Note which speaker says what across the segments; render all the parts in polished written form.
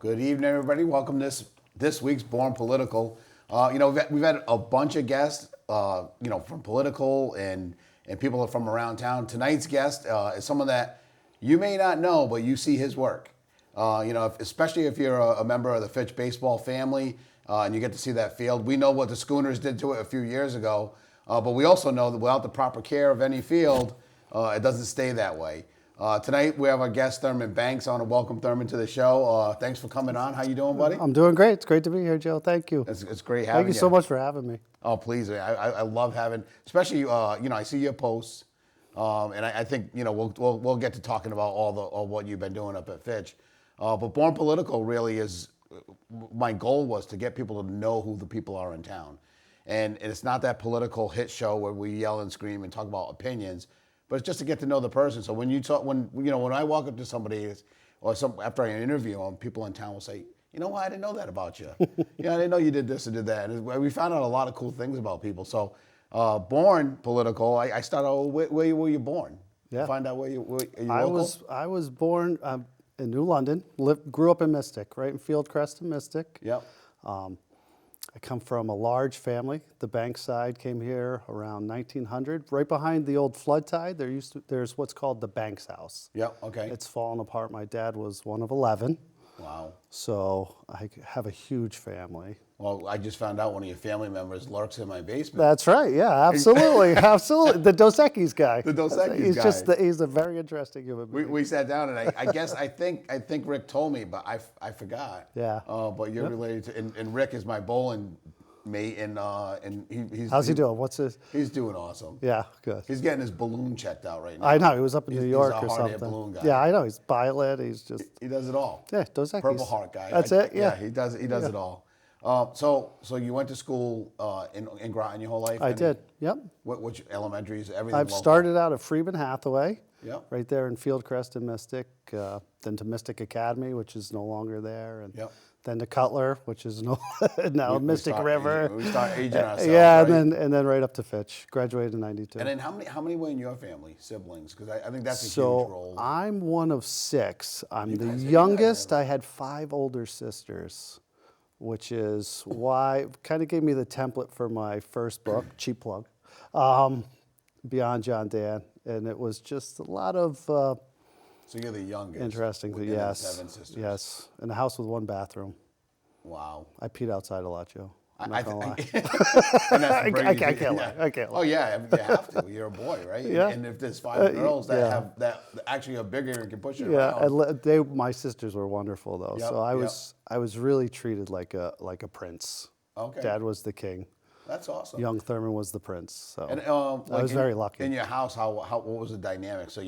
Speaker 1: Good evening, everybody. Welcome to this week's Born Political. We've had a bunch of guests, from Political and people from around town. Tonight's guest is someone that you may not know, but you see his work. Especially if you're a member of the Fitch baseball family and you get to see that field. We know what the Schooners did to it a few years ago, but we also know that without the proper care of any field, it doesn't stay that way. Tonight we have our guest Thurman Banks on. Welcome Thurman to the show. Thanks for coming on. How you doing, buddy?
Speaker 2: I'm doing great. It's great to be here, Joe. Thank you.
Speaker 1: It's great having you.
Speaker 2: Thank you so much for having me.
Speaker 1: Oh, please. I love having, especially I see your posts, and I think we'll get to talking about all what you've been doing up at Fitch. But Born Political really is, my goal was to get people to know who the people are in town, and it's not that political hit show where we yell and scream and talk about opinions. But it's just to get to know the person. So when I walk up to somebody, after I interview them, people in town will say, I didn't know that about you. I didn't know you did this and did that. And we found out a lot of cool things about people. So Born Political, I started out, where were you born?
Speaker 2: Yeah.
Speaker 1: Find out are you
Speaker 2: I was born in New London, grew up in Mystic, right in Fieldcrest and Mystic.
Speaker 1: Yep.
Speaker 2: I come from a large family. The Banks side came here around 1900. Right behind the old flood tide, there's what's called the Banks house.
Speaker 1: Yep, okay.
Speaker 2: It's fallen apart. My dad was one of 11.
Speaker 1: Wow.
Speaker 2: So I have a huge family.
Speaker 1: Well, I just found out one of your family members lurks in my basement.
Speaker 2: That's right. Yeah, absolutely. Absolutely. The Dos Equis guy.
Speaker 1: The Dos Equis guy.
Speaker 2: He's a very interesting human being.
Speaker 1: We sat down, and I think Rick told me, but I forgot.
Speaker 2: Yeah.
Speaker 1: But you're related to, and Rick is my bowling mate, and he's
Speaker 2: How's he doing? What's his?
Speaker 1: He's doing awesome.
Speaker 2: Yeah, good.
Speaker 1: He's getting his balloon checked out right now.
Speaker 2: I know. He was up in New York
Speaker 1: he's a
Speaker 2: or
Speaker 1: hard-air
Speaker 2: something.
Speaker 1: balloon guy.
Speaker 2: Yeah, I know. He's pilot. He's just.
Speaker 1: He does it all.
Speaker 2: Yeah, Dos Equis.
Speaker 1: Purple Heart guy.
Speaker 2: That's it. Yeah.
Speaker 1: He does it all. So you went to school in Groton your whole life?
Speaker 2: I did. Yep.
Speaker 1: Which elementaries? Everything.
Speaker 2: I've started out at Freeman Hathaway.
Speaker 1: Yep.
Speaker 2: Right there in Fieldcrest and Mystic. Then to Mystic Academy, which is no longer there, and then to Cutler, which is now Mystic River.
Speaker 1: We start aging ourselves.
Speaker 2: Yeah,
Speaker 1: right?
Speaker 2: and then right up to Fitch. Graduated in '92.
Speaker 1: And then how many were in your family, siblings? Because I think that's a huge role.
Speaker 2: So I'm one of 6. I'm the youngest. I had 5 older sisters, which is why kind of gave me the template for my first book, cheap plug, Beyond John Dan, and it was just a lot of.
Speaker 1: So you're the youngest.
Speaker 2: Interesting.
Speaker 1: Within
Speaker 2: Yes.
Speaker 1: 7 sisters.
Speaker 2: Yes. In a house with 1 bathroom.
Speaker 1: Wow.
Speaker 2: I peed outside a lot, Joe. I'm not gonna lie.
Speaker 1: I
Speaker 2: can't lie. I can't lie.
Speaker 1: Oh yeah, you have to. You're a boy, right?
Speaker 2: Yeah.
Speaker 1: And if there's 5 girls that actually are bigger and can push it around.
Speaker 2: Yeah. My sisters were wonderful though.
Speaker 1: Yep,
Speaker 2: So I was really treated like a prince.
Speaker 1: Okay.
Speaker 2: Dad was the king.
Speaker 1: That's awesome.
Speaker 2: Young Thurman was the prince. So
Speaker 1: And,
Speaker 2: I was very lucky.
Speaker 1: In your house, what was the dynamic? So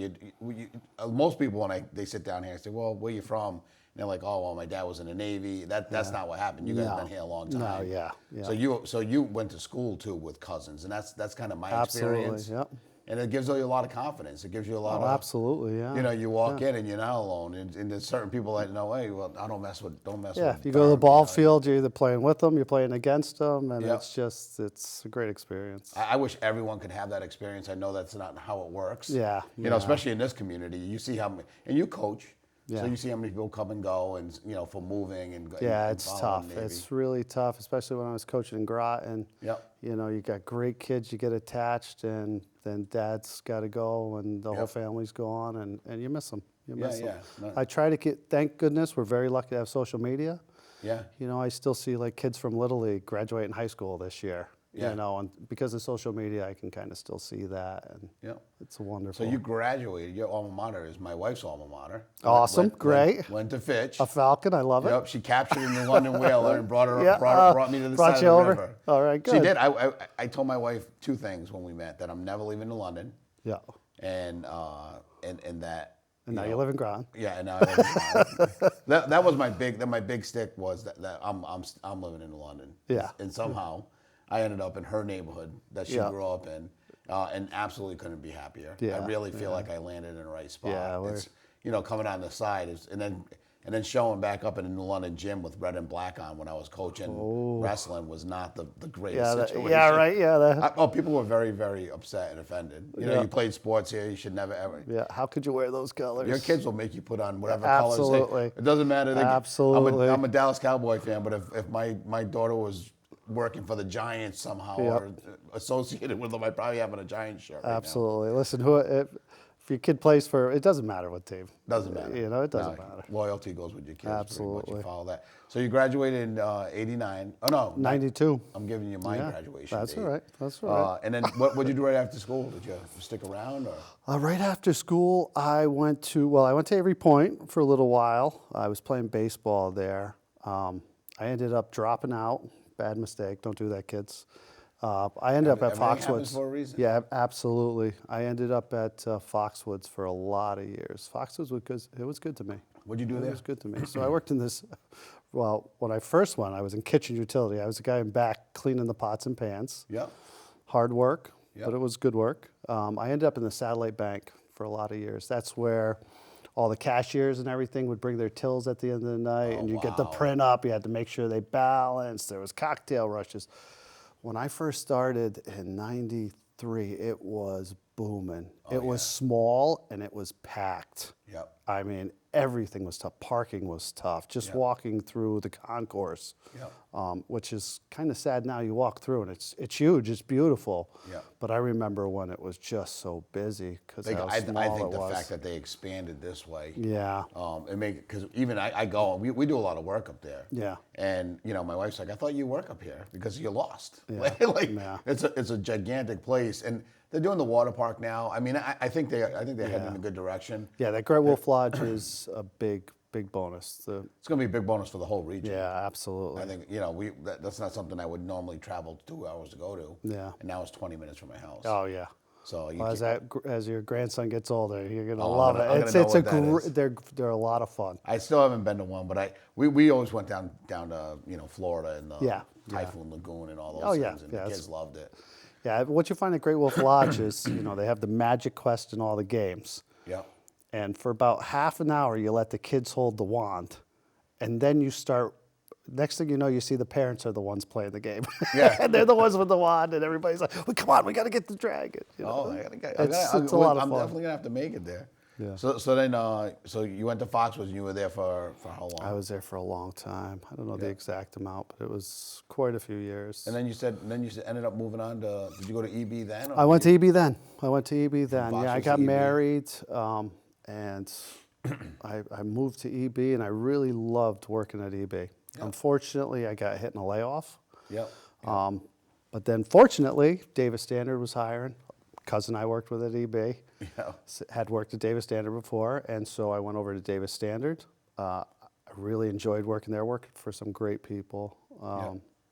Speaker 1: most people when they sit down here and say, "Well, where you from?" And they're like, "Oh, well, my dad was in the Navy." That's not what happened. You guys have been here a long time.
Speaker 2: No, yeah.
Speaker 1: So you went to school too with cousins, and that's kind of my experience.
Speaker 2: Absolutely. Yep.
Speaker 1: And it gives you a lot of confidence. It gives you a lot of.
Speaker 2: Absolutely, yeah.
Speaker 1: You walk in and you're not alone, and there's certain people that know, hey, well, I don't mess with.
Speaker 2: Yeah, if you go to the ball field, you're either playing with them, you're playing against them, and it's a great experience.
Speaker 1: I wish everyone could have that experience. I know that's not how it works.
Speaker 2: Yeah.
Speaker 1: Especially in this community, you see how many, and you coach.
Speaker 2: Yeah.
Speaker 1: So you see how many people come and go, and for moving and
Speaker 2: yeah, it's tough. It's really tough, especially when I was coaching in Groton.
Speaker 1: Yep.
Speaker 2: You got great kids, you get attached, and then dad's got to go, and the whole family's gone, and you miss them. You miss them.
Speaker 1: No.
Speaker 2: I try to thank goodness, we're very lucky to have social media.
Speaker 1: Yeah.
Speaker 2: I still see like kids from Little League graduating high school this year.
Speaker 1: Yeah.
Speaker 2: And because of social media, I can kind of still see that, and it's wonderful.
Speaker 1: So you graduated. Your alma mater is my wife's alma mater.
Speaker 2: Awesome, great.
Speaker 1: Went to Fitch.
Speaker 2: A Falcon, I love it.
Speaker 1: Yep, she captured in the London Whaler and brought me to the side of the river.
Speaker 2: All right, good.
Speaker 1: She did. I told my wife 2 things when we met: that I'm never leaving to London.
Speaker 2: Yeah.
Speaker 1: And that.
Speaker 2: And now you live in Groton.
Speaker 1: Yeah, and now I live in Groton. That was my big stick was that I'm living in London.
Speaker 2: Yeah.
Speaker 1: And somehow I ended up in her neighborhood that she grew up in, and absolutely couldn't be happier.
Speaker 2: Yeah.
Speaker 1: I really feel like I landed in the right spot.
Speaker 2: Yeah,
Speaker 1: it's coming on the side and then And then showing back up in the New London gym with red and black on when I was coaching wrestling was not the greatest situation.
Speaker 2: Yeah, right. Yeah,
Speaker 1: People were very, very upset and offended. You know, you played sports here. You should never ever.
Speaker 2: yeah. How could you wear those colors?
Speaker 1: Your kids will make you put on whatever
Speaker 2: Absolutely.
Speaker 1: colors. It doesn't matter.
Speaker 2: Absolutely.
Speaker 1: I'm a Dallas Cowboy fan, but if my daughter was working for the Giants somehow or associated with them, I'd probably have on a Giants shirt.
Speaker 2: Absolutely. Listen, if your kid plays for, it doesn't matter what team.
Speaker 1: Doesn't matter.
Speaker 2: You know, it doesn't matter.
Speaker 1: Loyalty goes with your kids.
Speaker 2: Absolutely.
Speaker 1: Pretty much you follow that. So you graduated in 89. Oh, no.
Speaker 2: 92.
Speaker 1: I'm giving you my graduation
Speaker 2: That's
Speaker 1: date.
Speaker 2: all right. That's all right.
Speaker 1: And then what did you do right after school? Did you stick around? Or?
Speaker 2: Right after school, I went to Avery Point for a little while. I was playing baseball there. I ended up dropping out. Bad mistake. Don't do that, kids. I ended up at Foxwoods.
Speaker 1: For a reason.
Speaker 2: Yeah, absolutely. I ended up at Foxwoods for a lot of years. Foxwoods was good. It was good to me.
Speaker 1: What'd you do there?
Speaker 2: It was good to me. So I worked in this. Well, when I first went, I was in kitchen utility. I was the guy in back cleaning the pots and pans.
Speaker 1: Yeah.
Speaker 2: Hard work,
Speaker 1: Yep.
Speaker 2: but it was good work. I ended up in the satellite bank for a lot of years. That's where all the cashiers and everything would bring their tills at the end of the night, and you get the print up. You had to make sure they balanced. There was cocktail rushes. When I first started in '93, it was booming. It was small and it was packed.
Speaker 1: Yep.
Speaker 2: I mean, everything was tough. Parking was tough. Just walking through the concourse, which is kind of sad now. You walk through and it's huge. It's beautiful.
Speaker 1: Yep.
Speaker 2: But I remember when it was just so busy because how
Speaker 1: I
Speaker 2: small
Speaker 1: think
Speaker 2: it
Speaker 1: the
Speaker 2: was.
Speaker 1: fact that they expanded this way.
Speaker 2: Yeah.
Speaker 1: Because even I go, we do a lot of work up there.
Speaker 2: Yeah.
Speaker 1: And you know, my wife's like, I thought you work up here because you're lost.
Speaker 2: Yeah.
Speaker 1: It's a gigantic place, and they're doing the water park now. I mean, I think they're heading in a good direction.
Speaker 2: Yeah, that Great Wolf Lodge is a big bonus.
Speaker 1: It's going to be a big bonus for the whole region.
Speaker 2: Yeah, absolutely.
Speaker 1: I think that's not something I would normally travel 2 hours to go to.
Speaker 2: Yeah.
Speaker 1: And now it's 20 minutes from my house.
Speaker 2: Oh yeah.
Speaker 1: So
Speaker 2: As your grandson gets older, you're gonna
Speaker 1: Oh,
Speaker 2: love
Speaker 1: I'm
Speaker 2: it.
Speaker 1: gonna
Speaker 2: It's
Speaker 1: know
Speaker 2: it's a
Speaker 1: what that is.
Speaker 2: they're a lot of fun.
Speaker 1: I still haven't been to one, but we always went down to Florida and the Typhoon Lagoon and all those things, and the kids loved it.
Speaker 2: Yeah, what you find at Great Wolf Lodge is they have the Magic Quest and all the games.
Speaker 1: Yeah.
Speaker 2: And for about half an hour, you let the kids hold the wand, and then you start. Next thing you know, you see the parents are the ones playing the game.
Speaker 1: Yeah.
Speaker 2: And they're the ones with the wand, and everybody's like, well, "Come on, we got to get the dragon."
Speaker 1: Oh,
Speaker 2: It's a lot of
Speaker 1: I'm
Speaker 2: fun.
Speaker 1: definitely gonna have to make it there.
Speaker 2: Yeah.
Speaker 1: So then you went to Foxwoods and you were there for how long?
Speaker 2: I was there for a long time. I don't know the exact amount, but it was quite a few years.
Speaker 1: And then you said ended up moving on to. Did you go to EB then? Or
Speaker 2: I went to EB then. Yeah, I
Speaker 1: Foxwoods
Speaker 2: got
Speaker 1: to EB.
Speaker 2: married, and I moved to EB, and I really loved working at EB. Unfortunately, I got hit in a layoff.
Speaker 1: Yep.
Speaker 2: But then, fortunately, Davis Standard was hiring. Cousin I worked with at EB.
Speaker 1: Yeah.
Speaker 2: Had worked at Davis Standard before, and so I went over to Davis Standard. I really enjoyed working there, working for some great people.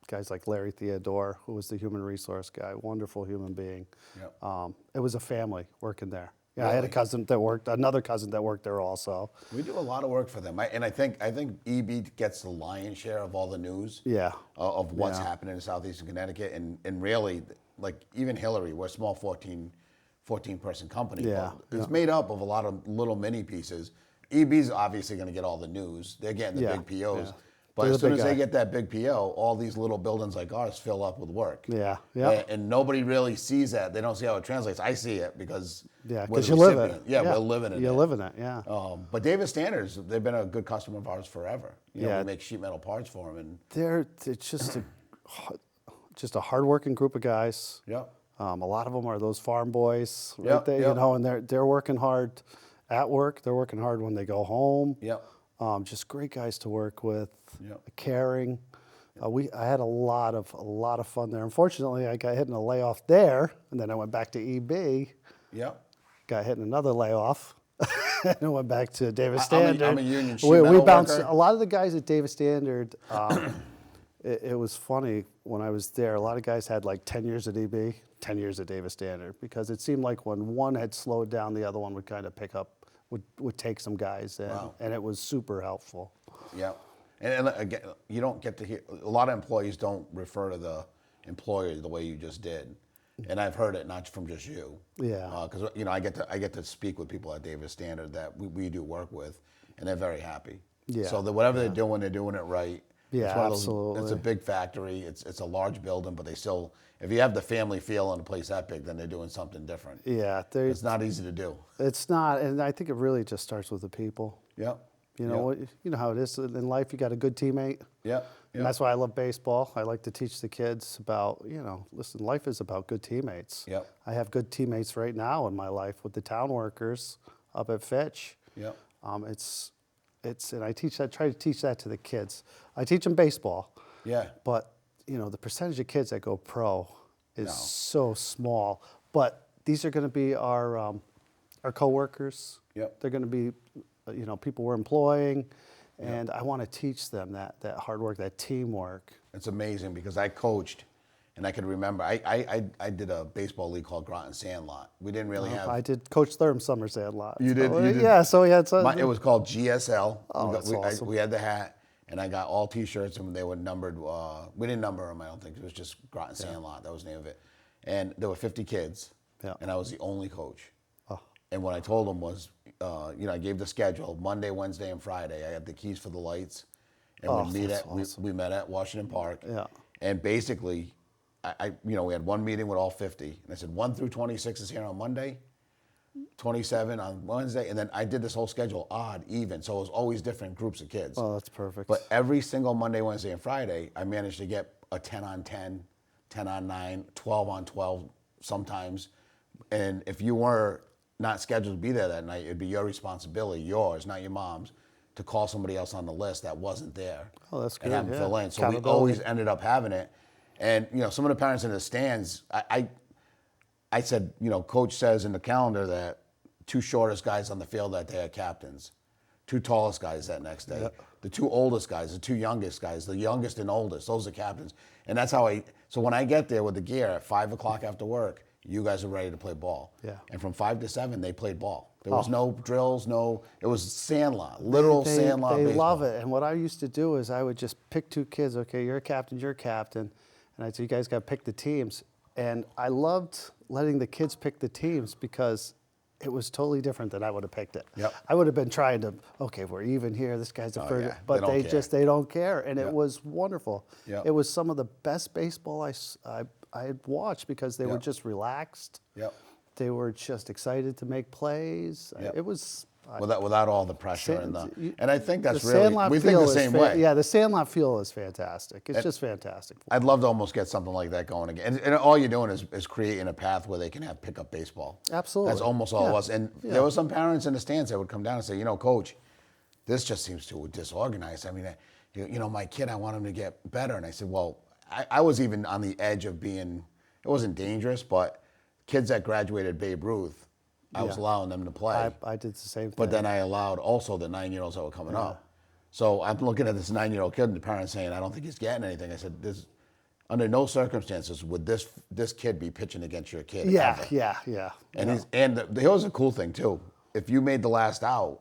Speaker 2: Guys like Larry Theodore, who was the human resource guy, wonderful human being.
Speaker 1: Yep.
Speaker 2: It was a family working there. Yeah, I had
Speaker 1: Really?
Speaker 2: another cousin that worked there also.
Speaker 1: We do a lot of work for them, and I think EB gets the lion's share of all the news.
Speaker 2: Yeah.
Speaker 1: Of what's happening in southeastern Connecticut, and really, like even Hillary, we're a small 14 person company.
Speaker 2: Yeah,
Speaker 1: But it's made up of a lot of little mini pieces. EB's obviously going to get all the news. They're getting the big POs.
Speaker 2: Yeah.
Speaker 1: But
Speaker 2: They're
Speaker 1: as
Speaker 2: the
Speaker 1: soon
Speaker 2: big
Speaker 1: as they
Speaker 2: guy.
Speaker 1: get that big PO, all these little buildings like ours fill up with work.
Speaker 2: Yeah.
Speaker 1: And nobody really sees that. They don't see how it translates. I see it because
Speaker 2: Yeah,
Speaker 1: we're
Speaker 2: because
Speaker 1: the
Speaker 2: you live it.
Speaker 1: recipient. Yeah, we're living it.
Speaker 2: You're living it, yeah.
Speaker 1: But Davis Standards, they've been a good customer of ours forever. We
Speaker 2: Yeah.
Speaker 1: make sheet metal parts for them. And
Speaker 2: They're just a hardworking group of guys.
Speaker 1: yeah,
Speaker 2: A lot of them are those farm boys, right
Speaker 1: Yep,
Speaker 2: there,
Speaker 1: yep.
Speaker 2: and they're working hard at work. They're working hard when they go home.
Speaker 1: Yep.
Speaker 2: Just great guys to work with,
Speaker 1: Yep.
Speaker 2: caring. I had a lot of fun there. Unfortunately, I got hit in a layoff there, and then I went back to EB.
Speaker 1: Yep.
Speaker 2: Got hit in another layoff, and I went back to Davis
Speaker 1: I'm a-
Speaker 2: Standard.
Speaker 1: I'm a union sheet
Speaker 2: we
Speaker 1: metal
Speaker 2: bounced
Speaker 1: worker.
Speaker 2: a lot of the guys at Davis Standard. It was funny when I was there. A lot of guys had like 10 years at EB, 10 years at Davis Standard, because it seemed like when one had slowed down, the other one would kind of pick up, would take some guys in,
Speaker 1: Wow.
Speaker 2: and it was super helpful.
Speaker 1: Yep. And again, you don't get to hear, a lot of employees don't refer to the employer the way you just did. And I've heard it not from just you.
Speaker 2: Yeah.
Speaker 1: Because I get to speak with people at Davis Standard that we do work with, and they're very happy.
Speaker 2: Yeah,
Speaker 1: So that whatever they're doing it right.
Speaker 2: Yeah,
Speaker 1: It's one of
Speaker 2: absolutely.
Speaker 1: It's a big factory. It's a large building, but they still, if you have the family feel in a place that big, then they're doing something different.
Speaker 2: Yeah,
Speaker 1: It's not easy to do.
Speaker 2: it's not, and I think it really just starts with the people.
Speaker 1: Yep.
Speaker 2: You know, you know how it is in life. You got a good teammate.
Speaker 1: Yep.
Speaker 2: And that's why I love baseball. I like to teach the kids about, listen, life is about good teammates.
Speaker 1: Yep.
Speaker 2: I have good teammates right now in my life with the town workers up at Fitch.
Speaker 1: Yep.
Speaker 2: And I try to teach that to the kids. I teach them baseball.
Speaker 1: Yeah.
Speaker 2: But, the percentage of kids that go pro is
Speaker 1: No.
Speaker 2: so small. But these are going to be our coworkers.
Speaker 1: Yep.
Speaker 2: They're going to be, people we're employing. And I want to teach them that hard work, that teamwork.
Speaker 1: It's amazing because I coached, and I can remember I did a baseball league called Groton Sandlot. We didn't really have.
Speaker 2: I did Coach Thurman Summer Sandlot.
Speaker 1: You did? You did?
Speaker 2: Yeah, so we had some.
Speaker 1: It was called GSL.
Speaker 2: Oh, that's awesome.
Speaker 1: We had the hat, and I got all T-shirts, and they were numbered. We didn't number them, I don't think. It was just Groton Sandlot. That was the name of it. And there were 50 kids, and I was the only coach.
Speaker 2: Oh.
Speaker 1: And what I told them was, I gave the schedule, Monday, Wednesday, and Friday. I had the keys for the lights, and we met at Washington Park.
Speaker 2: Yeah.
Speaker 1: And basically, we had one meeting with all 50, and I said 1 through 26 is here on Monday, 27 on Wednesday, and then I did this whole schedule odd, even, so it was always different groups of kids.
Speaker 2: Oh, that's perfect.
Speaker 1: But every single Monday, Wednesday, and Friday, I managed to get a 10 on 10, 10 on 9, 12 on 12 sometimes. And if you were not scheduled to be there that night, it'd be your responsibility, yours, not your mom's, to call somebody else on the list that wasn't there.
Speaker 2: Oh, that's
Speaker 1: and
Speaker 2: good,
Speaker 1: have them fill in. So we
Speaker 2: Accountability.
Speaker 1: always ended up having it. And some of the parents in the stands, I said, coach says in the calendar that 2 shortest guys on the field that day are captains, 2 tallest guys that next day, the 2 oldest guys, the 2 youngest guys, the youngest and oldest, those are captains. And that's how so when I get there with the gear at 5 o'clock after work, you guys are ready to play ball.
Speaker 2: Yeah.
Speaker 1: And from 5 to 7, they played ball. There was no drills, it was sandlot, literal sandlot
Speaker 2: They
Speaker 1: baseball.
Speaker 2: love it. And what I used to do is I would just pick 2 kids. Okay, you're a captain. And I'd say, you guys got to pick the teams. And I loved letting the kids pick the teams because it was totally different than I would have picked it.
Speaker 1: Yep.
Speaker 2: I would have been trying to, okay, we're even here. This guy's a third.
Speaker 1: yeah.
Speaker 2: But
Speaker 1: They don't care.
Speaker 2: they don't care. And it was wonderful.
Speaker 1: Yep.
Speaker 2: It was some of the best baseball I had watched because they were just relaxed.
Speaker 1: Yep.
Speaker 2: They were just excited to make plays.
Speaker 1: Yep.
Speaker 2: It was...
Speaker 1: Without all the pressure and I think that's
Speaker 2: the
Speaker 1: really,
Speaker 2: Sandlot
Speaker 1: we think
Speaker 2: feel
Speaker 1: the
Speaker 2: is
Speaker 1: same way.
Speaker 2: Yeah, the Sandlot feel is fantastic. It's just fantastic.
Speaker 1: I'd love to almost get something like that going again. And all you're doing is creating a path where they can have pickup baseball.
Speaker 2: Absolutely.
Speaker 1: That's almost all it was. And there were some parents in the stands that would come down and say, Coach, this just seems too disorganized. I mean, my kid, I want him to get better. And I said, well, I was even on the edge of being, it wasn't dangerous, but kids that graduated Babe Ruth, I was allowing them to play.
Speaker 2: I did the same thing.
Speaker 1: But then I allowed also the 9-year-olds that were coming up. So I'm looking at this 9-year-old kid and the parents saying, I don't think he's getting anything. I said, under no circumstances would this kid be pitching against your kid.
Speaker 2: Yeah,
Speaker 1: ever.
Speaker 2: yeah.
Speaker 1: And here's a cool thing too. If you made the last out,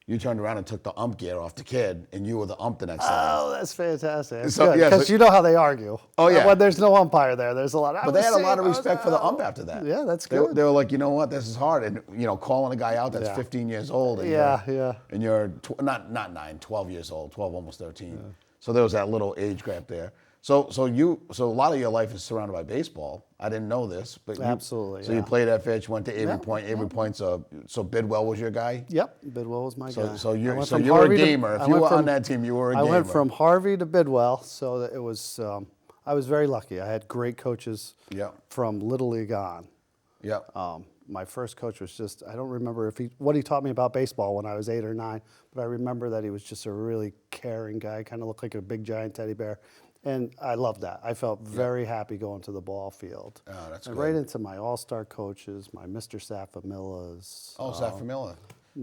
Speaker 1: you turned around and took the ump gear off the kid, and you were the ump the next time.
Speaker 2: Oh, that's fantastic. That's
Speaker 1: So,
Speaker 2: good,
Speaker 1: yeah,
Speaker 2: because
Speaker 1: so-
Speaker 2: you know how they argue.
Speaker 1: Oh, yeah.
Speaker 2: When there's no umpire there, there's a lot.
Speaker 1: But they had a lot of respect for the ump after that.
Speaker 2: Yeah, that's
Speaker 1: They
Speaker 2: good.
Speaker 1: were like, you know what, this is hard. And, calling a guy out that's 15 years old. And And you're not 9, 12 years old, 12, almost 13. So there was that little age gap there. So a lot of your life is surrounded by baseball. I didn't know this, but
Speaker 2: Absolutely,
Speaker 1: So you played at Fitch, went to Avery Point. Avery Point's so Bidwell was your guy.
Speaker 2: Yep, Bidwell was my guy.
Speaker 1: So you
Speaker 2: I went
Speaker 1: were
Speaker 2: Harvey
Speaker 1: a
Speaker 2: to-
Speaker 1: gamer. If you were on that team, you were a gamer.
Speaker 2: I went from Harvey to Bidwell, so that it was. I was very lucky. I had great coaches from Little League on.
Speaker 1: Yeah.
Speaker 2: My first coach was I don't remember what he taught me about baseball when I was 8 or 9, but I remember that he was just a really caring guy, kind of looked like a big giant teddy bear. And I loved that. I felt very happy going to the ball field.
Speaker 1: Oh, that's
Speaker 2: and
Speaker 1: good.
Speaker 2: right into my all-star coaches, my Mr. Saffamillas.
Speaker 1: Oh, Saffamilla.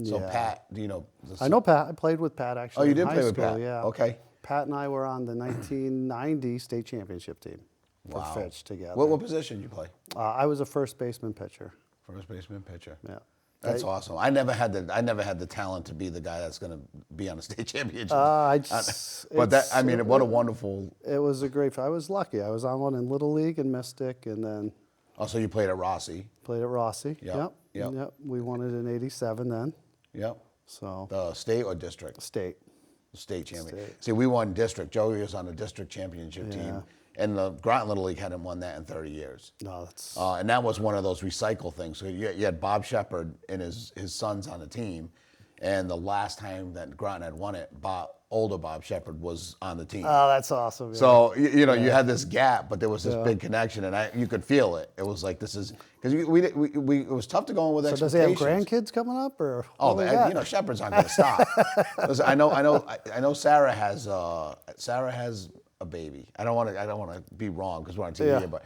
Speaker 1: So Pat, do you know?
Speaker 2: I know Pat. I played with Pat actually.
Speaker 1: Oh, you
Speaker 2: in
Speaker 1: did
Speaker 2: high
Speaker 1: play with
Speaker 2: school,
Speaker 1: Pat?
Speaker 2: Yeah.
Speaker 1: Okay.
Speaker 2: Pat and I were on the 1990 state championship team for
Speaker 1: Wow.
Speaker 2: Fitch together.
Speaker 1: What position did you play?
Speaker 2: I was a first baseman pitcher.
Speaker 1: First baseman, pitcher.
Speaker 2: Yeah.
Speaker 1: That's awesome. I never had the talent to be the guy that's going to be on a state championship. What a wonderful.
Speaker 2: It was a great. I was lucky. I was on one in Little League and Mystic, and then
Speaker 1: Oh, so you played at Rossi.
Speaker 2: played at Rossi.
Speaker 1: Yep,
Speaker 2: Yep.
Speaker 1: yep.
Speaker 2: We won it in '87 then.
Speaker 1: Yep.
Speaker 2: So
Speaker 1: The state or district?
Speaker 2: state.
Speaker 1: State champion.
Speaker 2: State.
Speaker 1: See, we won district. Joey was on the district championship team, and the Groton Little League hadn't won that in 30 years.
Speaker 2: No, that's
Speaker 1: And that was one of those recycle things. So you had Bob Shepard and his sons on the team, and the last time that Groton had won it, older Bob Shepard was on the team.
Speaker 2: oh, that's awesome. Yeah.
Speaker 1: So you you had this gap, but there was this big connection, and you could feel it. It was like this is because we it was tough to go in with
Speaker 2: So does he have
Speaker 1: expectations.
Speaker 2: grandkids coming up, or
Speaker 1: Oh,
Speaker 2: what we got?
Speaker 1: Shepard's not going to stop. Listen, I know Sarah has a baby. I don't want to be wrong because we're on TV
Speaker 2: Yeah.
Speaker 1: here, but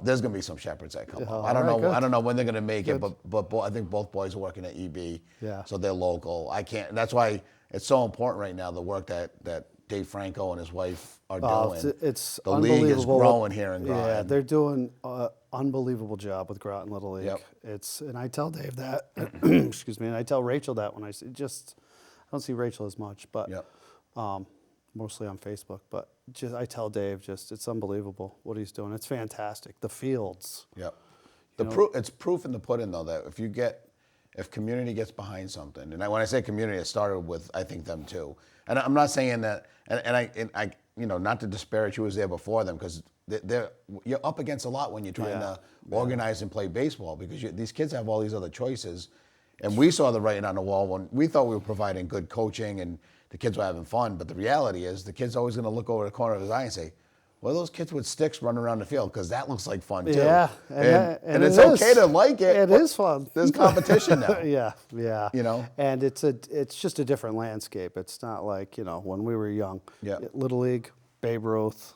Speaker 1: there's going to be some Shepherds that come up.
Speaker 2: all
Speaker 1: I don't
Speaker 2: right,
Speaker 1: know.
Speaker 2: good.
Speaker 1: I don't know when they're going to make it, but I think both boys are working at EB.
Speaker 2: Yeah.
Speaker 1: So they're local. I can't. That's why it's so important right now, the work that Dave Franco and his wife are doing.
Speaker 2: It's
Speaker 1: the league is
Speaker 2: unbelievable.
Speaker 1: growing here in Groton.
Speaker 2: Yeah, they're doing an unbelievable job with Groton Little League.
Speaker 1: Yep.
Speaker 2: And I tell Dave that, excuse me, and I tell Rachel that when I don't see Rachel as much, but
Speaker 1: Yep.
Speaker 2: mostly on Facebook. But I tell Dave it's unbelievable what he's doing. It's fantastic. The fields.
Speaker 1: Yep. It's proof in the pudding, though, that if community gets behind something, and when I say community, it started with, I think, them too. And I'm not saying that, and I not to disparage who was there before them, because you're up against a lot when you're trying to organize and play baseball, because these kids have all these other choices. And we saw the writing on the wall when we thought we were providing good coaching and the kids were having fun. But the reality is the kid's always going to look over the corner of his eye and say, well, those kids with sticks running around the field, because that looks like fun too.
Speaker 2: Yeah,
Speaker 1: and it's okay to like it.
Speaker 2: It is fun.
Speaker 1: There's competition now.
Speaker 2: Yeah. And it's just a different landscape. It's not like, when we were young.
Speaker 1: Yeah.
Speaker 2: Little League, Babe Ruth,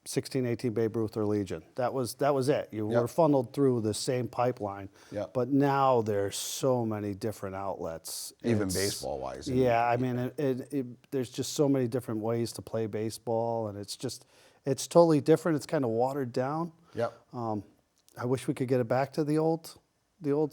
Speaker 2: 16, 18 Babe Ruth or Legion. That was it. You were funneled through the same pipeline.
Speaker 1: Yep.
Speaker 2: But now there's so many different outlets.
Speaker 1: Even baseball-wise.
Speaker 2: Yeah, I mean, there's just so many different ways to play baseball, and it's totally different. It's kind of watered down.
Speaker 1: Yep.
Speaker 2: I wish we could get it back to the old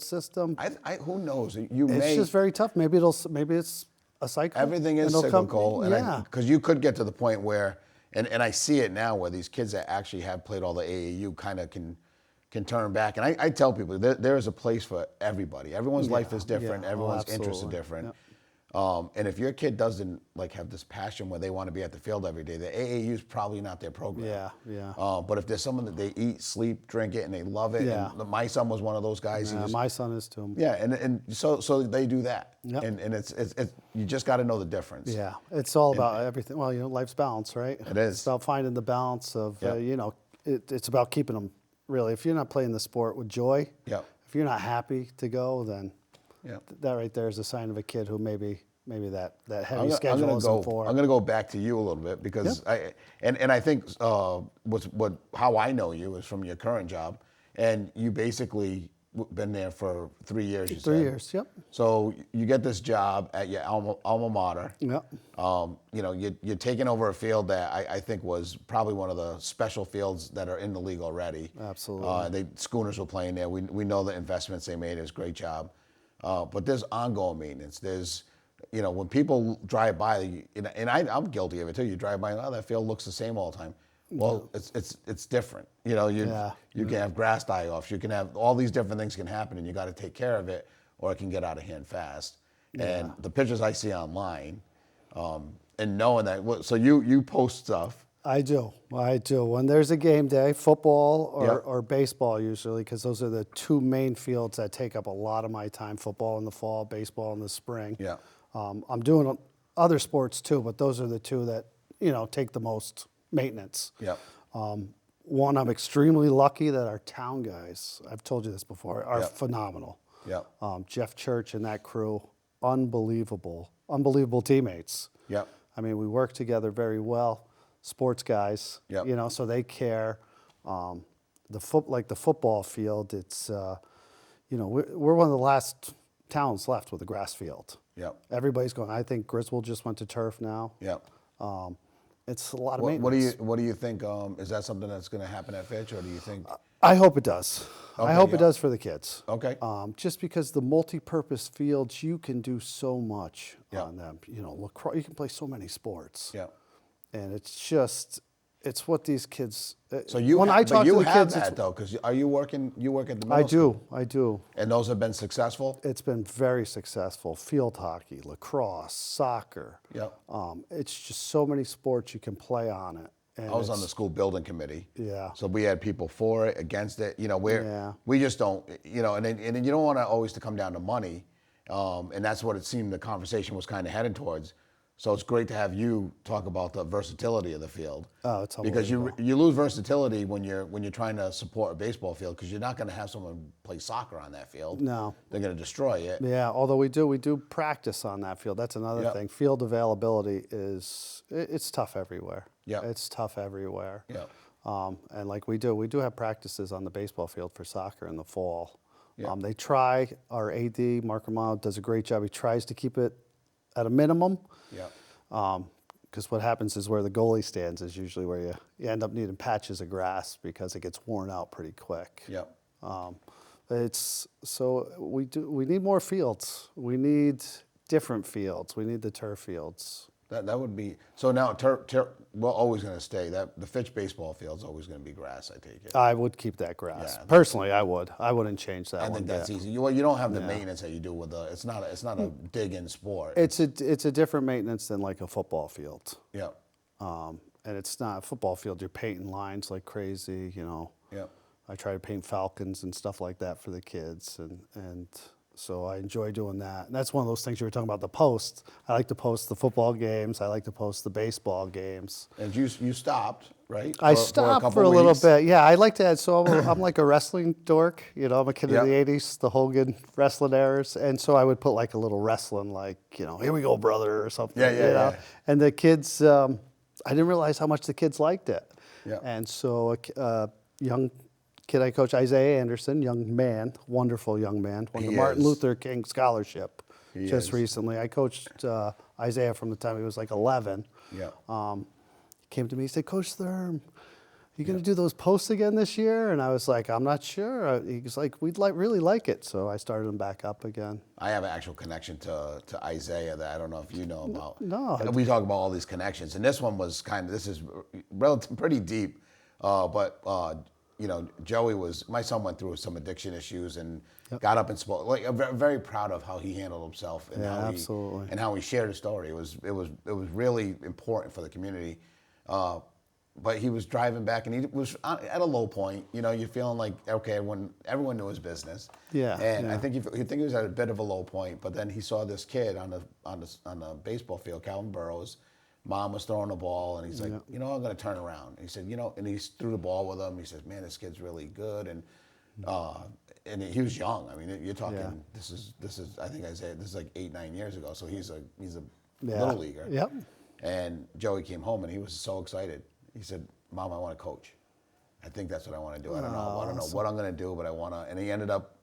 Speaker 2: system.
Speaker 1: Who knows?
Speaker 2: It's just very tough. Maybe it's a cycle.
Speaker 1: Everything is
Speaker 2: and it'll
Speaker 1: cyclical,
Speaker 2: yeah.
Speaker 1: Because you could get to the point where, and I see it now, where these kids that actually have played all the AAU kind of can turn back. And I tell people there is a place for everybody. Everyone's life is different. Everyone's interests are different.
Speaker 2: Yep.
Speaker 1: And if your kid doesn't have this passion where they want to be at the field every day, the AAU is probably not their program.
Speaker 2: Yeah.
Speaker 1: But if there's someone that they eat, sleep, drink it, and they love it, and my son was one of those guys.
Speaker 2: Yeah, my son is too.
Speaker 1: Yeah, and so they do that.
Speaker 2: Yep.
Speaker 1: And it's you just got to know the difference.
Speaker 2: Yeah, it's all about everything. Well, life's balance, right?
Speaker 1: It is.
Speaker 2: It's about finding the balance of, it's about keeping them, really. If you're not playing the sport with joy, if you're not happy to go, then that right there is a sign of a kid who maybe that heavy schedule isn't for.
Speaker 1: I'm going to go back to you a little bit, because I think how I know you is from your current job, and you basically been there for 3 years. You said.
Speaker 2: 3 years, yep.
Speaker 1: So you get this job at your alma mater.
Speaker 2: Yep.
Speaker 1: You're taking over a field that I think was probably one of the special fields that are in the league already.
Speaker 2: Absolutely.
Speaker 1: Schooners were playing there. We know the investments they made. It was a great job. But there's ongoing maintenance. There's when people drive by, and I'm guilty of it too. You drive by, and that field looks the same all the time. Well, it's different. You can have grass die-offs. You can have all these different things can happen, and you got to take care of it, or it can get out of hand fast. And the pictures I see online, and knowing that, so you post stuff.
Speaker 2: I do. When there's a game day, football or baseball usually, because those are the two main fields that take up a lot of my time, football in the fall, baseball in the spring.
Speaker 1: Yeah.
Speaker 2: I'm doing other sports too, but those are the two that, take the most maintenance.
Speaker 1: Yep.
Speaker 2: One, I'm extremely lucky that our town guys, I've told you this before, are
Speaker 1: Yep.
Speaker 2: phenomenal.
Speaker 1: Yep.
Speaker 2: Jeff Church and that crew, unbelievable teammates.
Speaker 1: Yep.
Speaker 2: I mean, we work together very well. Sports guys,
Speaker 1: Yep.
Speaker 2: So they care. The football field, it's, we're one of the last towns left with a grass field.
Speaker 1: Yep.
Speaker 2: Everybody's going. I think Griswold just went to turf now.
Speaker 1: Yep.
Speaker 2: It's a lot of
Speaker 1: What
Speaker 2: maintenance.
Speaker 1: do you think? Is that something that's going to happen at Fitch, or do you think?
Speaker 2: I hope it does. I hope it does for the kids.
Speaker 1: Okay.
Speaker 2: Just because the multi-purpose fields, you can do so much
Speaker 1: Yeah.
Speaker 2: on them. Lacrosse, you can play so many sports.
Speaker 1: Yeah.
Speaker 2: And it's just, it's what these kids.
Speaker 1: So you,
Speaker 2: when
Speaker 1: ha-
Speaker 2: I
Speaker 1: but
Speaker 2: talk
Speaker 1: you
Speaker 2: to the
Speaker 1: have
Speaker 2: kids,
Speaker 1: that though, because are you working? You work at the middle
Speaker 2: I
Speaker 1: school?
Speaker 2: do, I do.
Speaker 1: And those have been successful.
Speaker 2: It's been very successful. Field hockey, lacrosse, soccer.
Speaker 1: Yep.
Speaker 2: It's just so many sports you can play on it. And
Speaker 1: I was on the school building committee.
Speaker 2: Yeah.
Speaker 1: So we had people for it, against it. You know,
Speaker 2: Yeah.
Speaker 1: we just don't. You know, and then you don't want to always to come down to money, and that's what it seemed the conversation was kind of headed towards. So it's great to have you talk about the versatility of the field.
Speaker 2: Oh, it's
Speaker 1: because you lose versatility when you're trying to support a baseball field, because you're not going to have someone play soccer on that field.
Speaker 2: No.
Speaker 1: They're going to destroy it.
Speaker 2: Yeah, although we do practice on that field. That's another
Speaker 1: Yep.
Speaker 2: thing. Field availability it's tough everywhere.
Speaker 1: Yep.
Speaker 2: It's tough everywhere.
Speaker 1: Yep.
Speaker 2: And like we do have practices on the baseball field for soccer in the fall.
Speaker 1: Yep.
Speaker 2: They try. Our AD Mark Romano does a great job. He tries to keep it at a minimum.
Speaker 1: Yeah.
Speaker 2: Because what happens is where the goalie stands is usually where you end up needing patches of grass because it gets worn out pretty quick.
Speaker 1: Yep.
Speaker 2: We need more fields. We need different fields. We need the turf fields.
Speaker 1: That would be so. Now, we're always going to stay. That the Fitch baseball field's always going to be grass. I take it.
Speaker 2: I would keep that grass.
Speaker 1: Yeah.
Speaker 2: Personally, I would. I wouldn't change that
Speaker 1: I
Speaker 2: one
Speaker 1: think that's
Speaker 2: bit.
Speaker 1: easy. You don't have the maintenance that you do with the. It's not a dig-in sport.
Speaker 2: It's a different maintenance than like a football field.
Speaker 1: Yeah.
Speaker 2: And it's not a football field. You're painting lines like crazy.
Speaker 1: Yeah.
Speaker 2: I try to paint falcons and stuff like that for the kids, and so I enjoy doing that. And that's one of those things you were talking about, the post. I like to post the football games. I like to post the baseball games.
Speaker 1: And you stopped, right?
Speaker 2: I
Speaker 1: For
Speaker 2: stopped
Speaker 1: couple
Speaker 2: for a little
Speaker 1: weeks?
Speaker 2: bit. Yeah, I like to add. So I'm like a wrestling dork. I'm a kid
Speaker 1: Yep.
Speaker 2: of the '80s, the Hogan wrestling eras, and so I would put like a little wrestling, like here we go, brother, or something.
Speaker 1: Yeah.
Speaker 2: And the kids, I didn't realize how much the kids liked it.
Speaker 1: Yeah.
Speaker 2: And so a young kid I coach, Isaiah Anderson, young man, wonderful young man, won the
Speaker 1: He
Speaker 2: Martin
Speaker 1: is.
Speaker 2: Luther King Scholarship
Speaker 1: He
Speaker 2: just
Speaker 1: is.
Speaker 2: recently. I coached Isaiah from the time he was like 11.
Speaker 1: Yeah.
Speaker 2: He came to me, he said, Coach Thurm, you going to do those posts again this year? And I was like, I'm not sure. He was like, we'd really like it. So I started him back up again.
Speaker 1: I have an actual connection to Isaiah that I don't know if you know about.
Speaker 2: No.
Speaker 1: And we talk about all these connections, and this one was this is pretty deep, but Joey my son went through some addiction issues and got up and spoke. Like, I'm very proud of how he handled himself and
Speaker 2: absolutely.
Speaker 1: how he shared his story. It was really important for the community. But he was driving back, and he was at a low point. You're feeling like, okay, everyone knew his business.
Speaker 2: Yeah,
Speaker 1: And
Speaker 2: yeah.
Speaker 1: I think he was at a bit of a low point. But then he saw this kid on the baseball field, Calvin Burrows. Mom was throwing the ball, and he's like, I'm going to turn around. He said, and he threw the ball with him. He says, man, this kid's really good, and he was young. I mean, you're talking.
Speaker 2: Yeah.
Speaker 1: This is. I think I said this is like 8-9 years ago. So he's a
Speaker 2: Yeah.
Speaker 1: little leaguer.
Speaker 2: Yep.
Speaker 1: And Joey came home, and he was so excited. He said, Mom, I want to coach. I think that's what I want to do. I don't know what I'm going to do, but I want to. And he ended up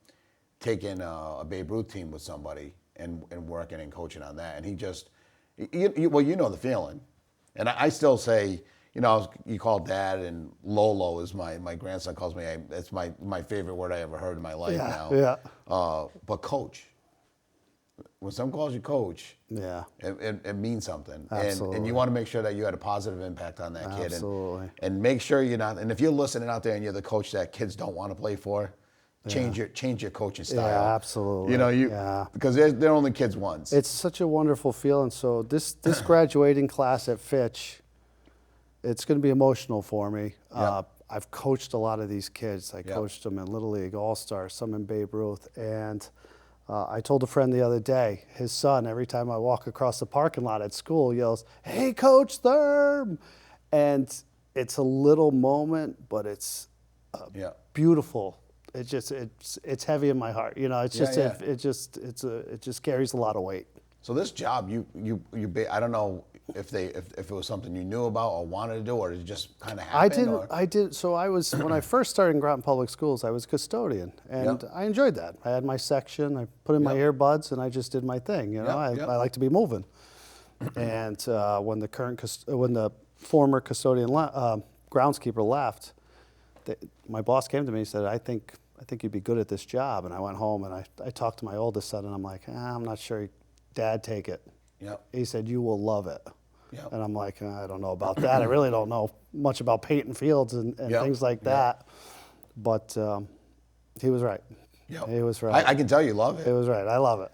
Speaker 1: taking a Babe Ruth team with somebody and working and coaching on that. And he just, you know the feeling. And I still say, you call Dad, and Lolo is my grandson calls me. It's my favorite word I ever heard in my life now.
Speaker 2: Yeah.
Speaker 1: But coach. When someone calls you coach,
Speaker 2: Yeah.
Speaker 1: it means something.
Speaker 2: Absolutely.
Speaker 1: And you want to make sure that you had a positive impact on that kid.
Speaker 2: Absolutely.
Speaker 1: And make sure you're not, and if you're listening out there and you're the coach that kids don't want to play for, change your coaching style.
Speaker 2: Yeah, absolutely. Yeah.
Speaker 1: Because they're only kids once.
Speaker 2: It's such a wonderful feeling. So this graduating class at Fitch, it's going to be emotional for me.
Speaker 1: Yep.
Speaker 2: I've coached a lot of these kids. I
Speaker 1: Yep.
Speaker 2: coached them in Little League, All-Star, some in Babe Ruth. And I told a friend the other day, his son, every time I walk across the parking lot at school, yells, "Hey, Coach Thurm!" And it's a little moment, but it's
Speaker 1: Yeah.
Speaker 2: beautiful. It's heavy in my heart. It's just
Speaker 1: Yeah.
Speaker 2: it just carries a lot of weight.
Speaker 1: So this job, I don't know if it was something you knew about or wanted to do, or did it just kind of happen?
Speaker 2: I did. So I was when I first started in Groton Public Schools, I was custodian, and
Speaker 1: Yep.
Speaker 2: I enjoyed that. I had my section. I put in my
Speaker 1: Yep.
Speaker 2: earbuds, and I just did my thing.
Speaker 1: Yep,
Speaker 2: I
Speaker 1: yep.
Speaker 2: like to be moving. And when the former custodian groundskeeper left, my boss came to me and said, I think you'd be good at this job. And I went home and I talked to my oldest son, and I'm like, I'm not sure. Dad, take it.
Speaker 1: Yep.
Speaker 2: He said, you will love it.
Speaker 1: Yep.
Speaker 2: And I'm like, I don't know about that. I really don't know much about painting fields and
Speaker 1: Yep.
Speaker 2: things like
Speaker 1: Yep.
Speaker 2: that. But he was right.
Speaker 1: Yep.
Speaker 2: He was right.
Speaker 1: I can tell you love
Speaker 2: He
Speaker 1: it.
Speaker 2: was right. I love it.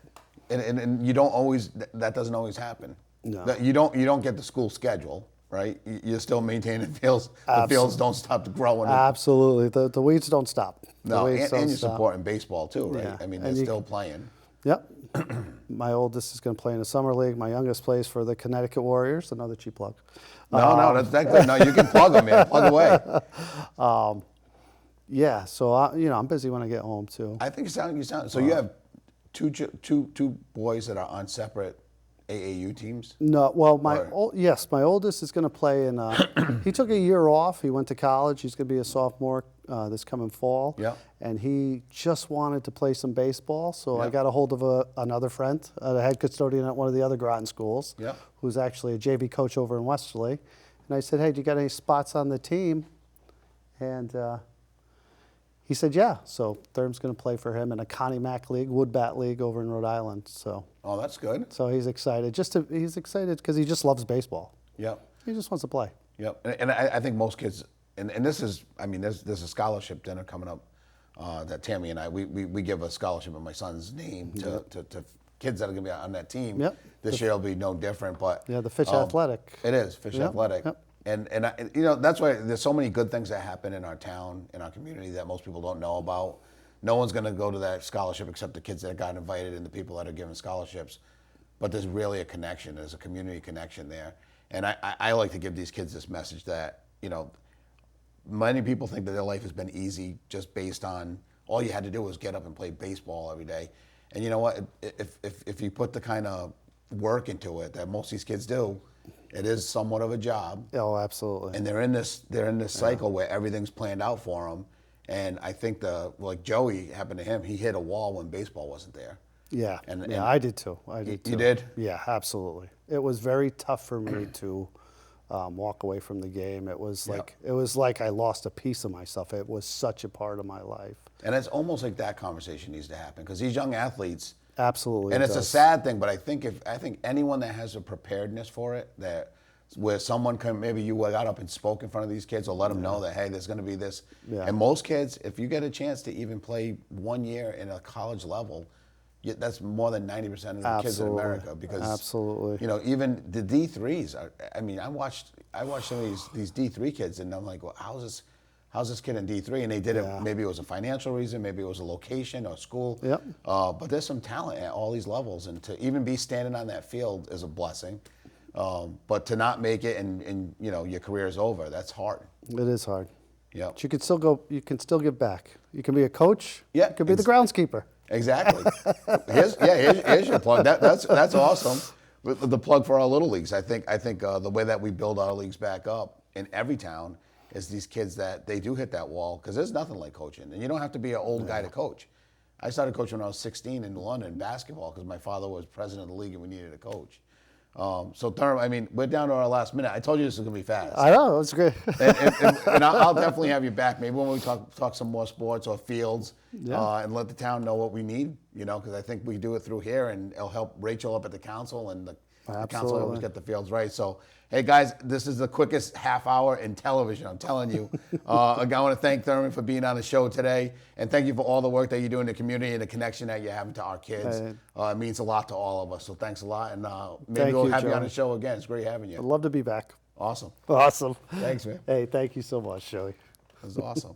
Speaker 1: And you don't always, that doesn't always happen.
Speaker 2: No.
Speaker 1: You don't get the school schedule, right? You're still maintaining fields. The fields don't stop growing.
Speaker 2: Absolutely. The weeds don't stop. The
Speaker 1: No,
Speaker 2: weeds
Speaker 1: and
Speaker 2: don't
Speaker 1: you're
Speaker 2: stop.
Speaker 1: supporting baseball too, right?
Speaker 2: Yeah.
Speaker 1: I mean,
Speaker 2: And
Speaker 1: they're
Speaker 2: you
Speaker 1: still playing.
Speaker 2: Yep. My oldest is going to play in the summer league. My youngest plays for the Connecticut Warriors. Another cheap plug.
Speaker 1: No, that's good. No, you can plug them, man. Plug away.
Speaker 2: Yeah. So I'm busy when I get home too.
Speaker 1: I think you sound. So you have two boys that are on separate AAU teams.
Speaker 2: No, well,
Speaker 1: Or-
Speaker 2: yes, my oldest is going to play in. He took a year off. He went to college. He's going to be a sophomore this coming fall.
Speaker 1: Yeah.
Speaker 2: And he just wanted to play some baseball, so I
Speaker 1: Yeah.
Speaker 2: got a hold of another friend, the head custodian at one of the other Groton schools,
Speaker 1: Yeah.
Speaker 2: who's actually a JV coach over in Westerly. And I said, "Hey, do you got any spots on the team?" And he said, "Yeah." So Thurman's going to play for him in a Connie Mack League, Wood Bat League over in Rhode Island. So
Speaker 1: That's good.
Speaker 2: he's excited. He's excited because he just loves baseball.
Speaker 1: Yep.
Speaker 2: He just wants to play.
Speaker 1: Yep. And I think most kids, and this is, I mean, there's a scholarship dinner coming up that Tammy and I, we give a scholarship in my son's name to kids that are going to be on that team.
Speaker 2: Yep.
Speaker 1: This year will be no different, but
Speaker 2: Yeah, the Fitch Athletic.
Speaker 1: It is Fitch
Speaker 2: Yep,
Speaker 1: Athletic.
Speaker 2: yep.
Speaker 1: And that's why there's so many good things that happen in our town, in our community that most people don't know about. No one's going to go to that scholarship except the kids that got invited and the people that are given scholarships. But there's really a connection. There's a community connection there. And I like to give these kids this message that, many people think that their life has been easy just based on all you had to do was get up and play baseball every day. And you know what? If you put the kind of work into it that most of these kids do, it is somewhat of a job.
Speaker 2: Oh, absolutely.
Speaker 1: And they're in this cycle where everything's planned out for them. And I think like Joey happened to him, he hit a wall when baseball wasn't there.
Speaker 2: Yeah,
Speaker 1: And
Speaker 2: I did too.
Speaker 1: You did?
Speaker 2: Yeah, absolutely. It was very tough for me to walk away from the game. It was like I lost a piece of myself. It was such a part of my life.
Speaker 1: And it's almost like that conversation needs to happen because these young athletes,
Speaker 2: Absolutely.
Speaker 1: and
Speaker 2: it
Speaker 1: it's a
Speaker 2: does.
Speaker 1: sad thing, but I think anyone that has a preparedness for it, where someone can, maybe you got up and spoke in front of these kids or let them know that, hey, there's going to be this.
Speaker 2: Yeah.
Speaker 1: And most kids, if you get a chance to even play 1 year in a college level, that's more than 90% of the kids in America. Because
Speaker 2: Absolutely.
Speaker 1: even the D3s are, I mean, I watched some of these D3 kids and I'm like, well, how's this kid in D3? And they did it, maybe it was a financial reason, maybe it was a location or school.
Speaker 2: Yep.
Speaker 1: But there's some talent at all these levels, and to even be standing on that field is a blessing. But to not make it and your career is over, that's hard.
Speaker 2: It is hard.
Speaker 1: Yeah.
Speaker 2: But you can still go. You can still give back. You can be a coach.
Speaker 1: Yeah,
Speaker 2: You can be the groundskeeper.
Speaker 1: Exactly. Here's your plug. That's awesome. The plug for our little leagues. I think the way that we build our leagues back up in every town is these kids that they do hit that wall because there's nothing like coaching, and you don't have to be an old guy to coach. I started coaching when I was 16 in London basketball because my father was president of the league and we needed a coach. So Thurman, I mean, we're down to our last minute. I told you this was gonna be fast.
Speaker 2: I know. It's great.
Speaker 1: and I'll definitely have you back. Maybe when we talk some more sports or fields, and let the town know what we need. Because I think we do it through here, and it'll help Rachel up at the council, and the council always get the fields right. So, hey guys, this is the quickest half hour in television. I'm telling you. I want to thank Thurman for being on the show today, and thank you for all the work that you do in the community and the connection that you're having to our kids. It means a lot to all of us. So thanks a lot, and maybe we'll have you on the show again. It's great having you.
Speaker 2: I'd love to be back.
Speaker 1: Awesome.
Speaker 2: Awesome.
Speaker 1: Thanks, man.
Speaker 2: Hey, thank you so much, Joey.
Speaker 1: It was awesome.